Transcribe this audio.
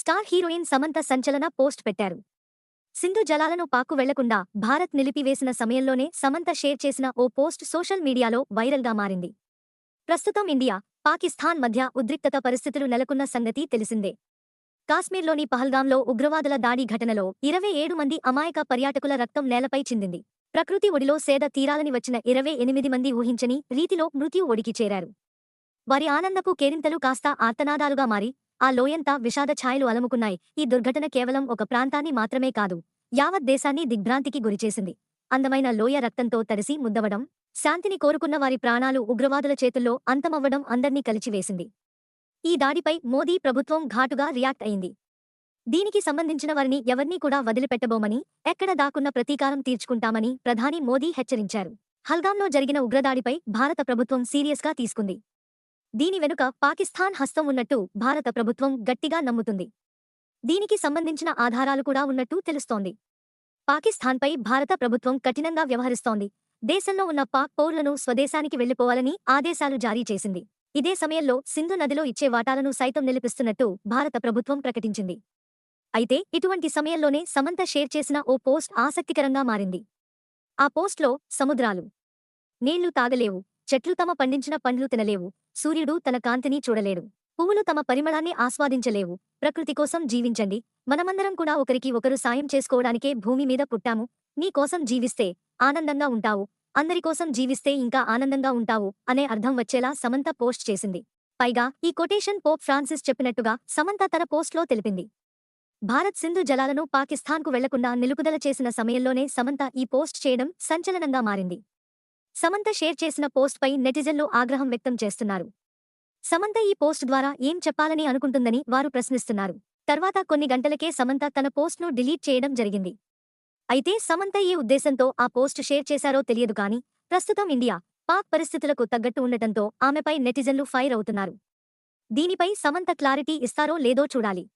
Star heroine Samantha సంచలన post పెట్టారు. సింధు జలాలను పాక్కు వెళ్లకుండా భారత్ నిలిపివేసిన సమయంలోనే సమంత షేర్ చేసిన ఓ పోస్ట్ సోషల్ మీడియాలో వైరల్గా మారింది. ప్రస్తుతం ఇండియా, పాకిస్తాన్ మధ్య ఉద్రిక్తత పరిస్థితులు నెలకొన్న సంగతి తెలిసిందే. కాశ్మీర్లోని పహల్గాంలో ఉగ్రవాదుల దాడి ఘటనలో 27 మంది అమాయక పర్యాటకుల రక్తం నేలపై చిందింది. ప్రకృతి ఒడిలో సేద తీరాలని వచ్చిన 28 మంది ఊహించని రీతిలో మృత్యు ఒడికి చేరారు. వారి ఆనందపు కేరింతలు కాస్త ఆర్తనాదాలుగా మారి ఆ లోయంతా విషాద ఛాయలు అలముకున్నాయి. ఈ దుర్ఘటన కేవలం ఒక ప్రాంతాన్ని మాత్రమే కాదు, యావత్ దేశాన్ని దిగ్భ్రాంతికి గురిచేసింది. అందమైన లోయ రక్తంతో తడిసి ముద్దవడం, శాంతిని కోరుకున్న వారి ప్రాణాలు ఉగ్రవాదుల చేతుల్లో అంతమవ్వడం అందర్నీ కలిచివేసింది. ఈ దాడిపై మోదీ ప్రభుత్వం ఘాటుగా రియాక్ట్ అయింది. దీనికి సంబంధించిన వారిని ఎవర్నీ కూడా వదిలిపెట్టబోమని, ఎక్కడ దాక్కున్న ప్రతీకారం తీర్చుకుంటామని ప్రధాని మోదీ హెచ్చరించారు. హల్గాంలో జరిగిన ఉగ్రదాడిపై భారత ప్రభుత్వం సీరియస్గా తీసుకుంది. దీని వెనుక పాకిస్తాన్ హస్తం ఉన్నట్టు భారత ప్రభుత్వం గట్టిగా నమ్ముతుంది. దీనికి సంబంధించిన ఆధారాలు కూడా ఉన్నట్టు తెలుస్తోంది. పాకిస్తాన్పై భారత ప్రభుత్వం కఠినంగా వ్యవహరిస్తోంది. దేశంలో ఉన్న పాక్ పౌరులను స్వదేశానికి వెళ్లిపోవాలని ఆదేశాలు జారీ చేసింది. ఇదే సమయంలో సింధు నదిలో ఇచ్చే వాటాలను సైతం నిలిపిస్తున్నట్టు భారత ప్రభుత్వం ప్రకటించింది. అయితే ఇటువంటి సమయంలోనే సమంత షేర్ చేసిన ఓ పోస్ట్ ఆసక్తికరంగా మారింది. ఆ పోస్ట్లో సముద్రాలు నీళ్లు తాగలేవు, చెట్లు తమ పండించిన పండ్లు తినలేవు, సూర్యుడు తన కాంతిని చూడలేడు, పువ్వులు తమ పరిమళాన్ని ఆస్వాదించలేవు, ప్రకృతి కోసం జీవించండి, మనమందరం కూడా ఒకరికి ఒకరు సాయం చేసుకోవడానికే భూమి మీద పుట్టాము, నీ కోసం జీవిస్తే ఆనందంగా ఉంటావు, అందరికోసం జీవిస్తే ఇంకా ఆనందంగా ఉంటావు అనే అర్థం వచ్చేలా సమంత పోస్ట్ చేసింది. పైగా ఈ కొటేషన్ పోప్ ఫ్రాన్సిస్ చెప్పినట్టుగా సమంత తన పోస్ట్లో తెలిపింది. భారత్ సింధు జలాలను పాకిస్తాన్కు వెళ్లకుండా నిలుపుదల చేసిన సమయంలోనే సమంత ఈ పోస్ట్ చేయడం సంచలనంగా మారింది. సమంత షేర్ చేసిన పోస్ట్పై నెటిజన్లు ఆగ్రహం వ్యక్తం చేస్తున్నారు. సమంత ఈ పోస్ట్ ద్వారా ఏం చెప్పాలని అనుకుంటుందని వారు ప్రశ్నిస్తున్నారు. తర్వాత కొన్ని గంటలకే సమంత తన పోస్ట్ను డిలీట్ చేయడం జరిగింది. అయితే సమంత ఏ ఉద్దేశంతో ఆ పోస్ట్ షేర్ చేశారో తెలియదు కానీ ప్రస్తుతం ఇండియా, పాక్ పరిస్థితులకు తగ్గట్టు ఉండటంతో ఆమెపై నెటిజన్లు ఫైర్ అవుతున్నారు. దీనిపై సమంత క్లారిటీ ఇస్తారో లేదో చూడాలి.